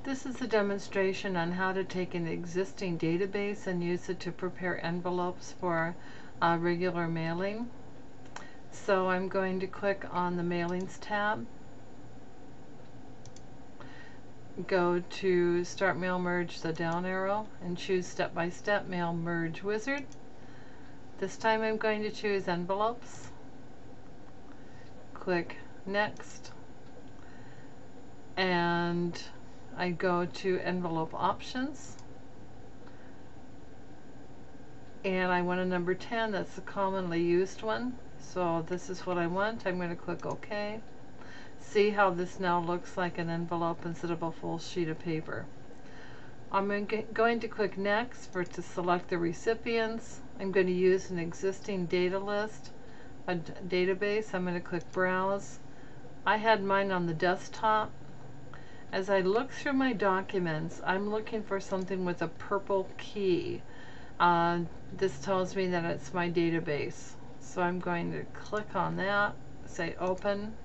This is a demonstration on how to take an existing database and use it to prepare envelopes for regular mailing. So I'm going to click on the Mailings tab, go to Start Mail Merge, the down arrow, and choose Step by Step Mail Merge Wizard. This time I'm going to choose Envelopes. Click Next, and I go to Envelope Options, and I want a number 10. That's the commonly used one, so this is what I want. I'm going to click OK. See how this now looks like an envelope instead of a full sheet of paper. I'm going to click Next to select the recipients. I'm going to use an existing data list, a database. I'm going to click Browse. I had mine on the desktop. As I look through my documents, I'm looking for something with a purple key. This tells me that it's my database. So I'm going to click on that, say Open,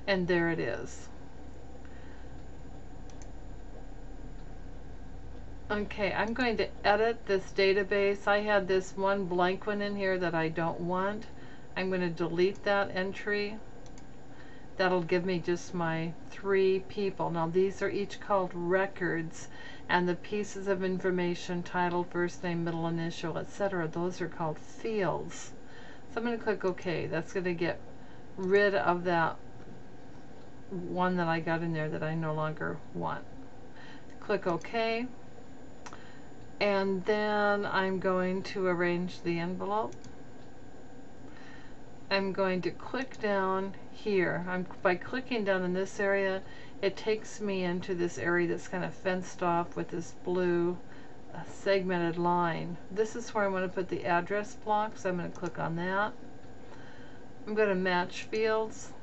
and there it is. Okay, I'm going to edit this database. I had this one blank one in here that I don't want. I'm going to delete that entry. That'll give me just my 3 people. Now these are each called records, and the pieces of information, title, first name, middle initial, etc., those are called fields. So I'm going to click OK. That's going to get rid of that one that I got in there that I no longer want. Click OK, and then I'm going to arrange the envelope. I'm going to click down here. By clicking down in this area, it takes me into this area that's kind of fenced off with this blue segmented line. This is where I want to put the address block, so I'm going to click on that. I'm going to match fields.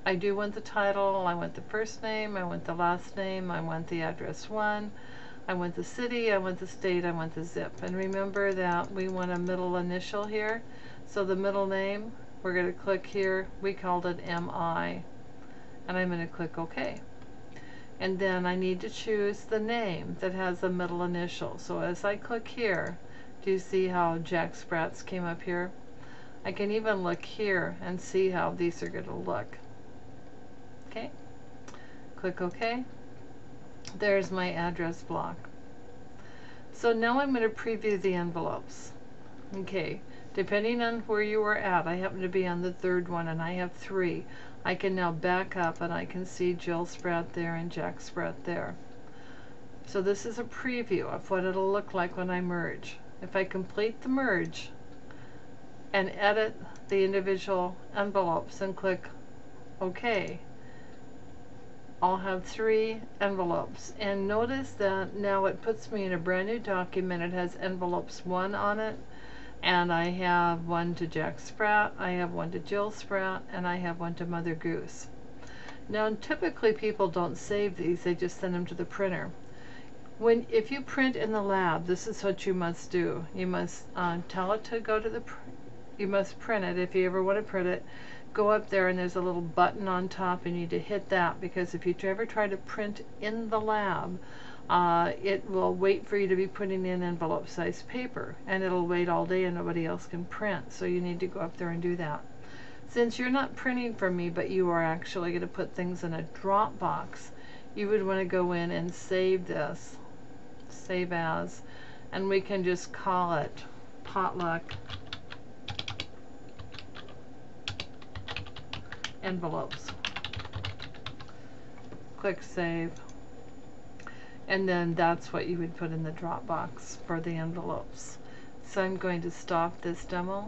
I do want the title, I want the first name, I want the last name, I want the address 1, I want the city, I want the state, I want the zip. And remember that we want a middle initial here, so the middle name, we're going to click here, we called it MI, and I'm going to click OK. And then I need to choose the name that has the middle initial. So as I click here, do you see how Jack Spratz came up here? I can even look here and see how these are going to look. Okay, click OK. There's my address block. So now I'm going to preview the envelopes. Okay, depending on where you are at, I happen to be on the 3rd one and I have 3. I can now back up and I can see Jill Spratt there and Jack Spratt there. So this is a preview of what it'll look like when I merge. If I complete the merge and edit the individual envelopes and click OK, I'll have 3 envelopes, and notice that now it puts me in a brand new document. It has envelopes 1 on it, and I have 1 to Jack Spratt, I have 1 to Jill Spratt, and I have 1 to Mother Goose. Now typically people don't save these, they just send them to the printer. If you print in the lab, this is what you must do. You must tell it to go to you must print it. If you ever want to print it, go up there and there's a little button on top, and you need to hit that, because if you ever try to print in the lab, it will wait for you to be putting in envelope size paper, and it'll wait all day and nobody else can print, so you need to go up there and do that. Since you're not printing for me, but you are actually going to put things in a Dropbox, you would want to go in and save this, save as, and we can just call it potluck envelopes. Click Save, and then that's what you would put in the Dropbox for the envelopes. So I'm going to stop this demo.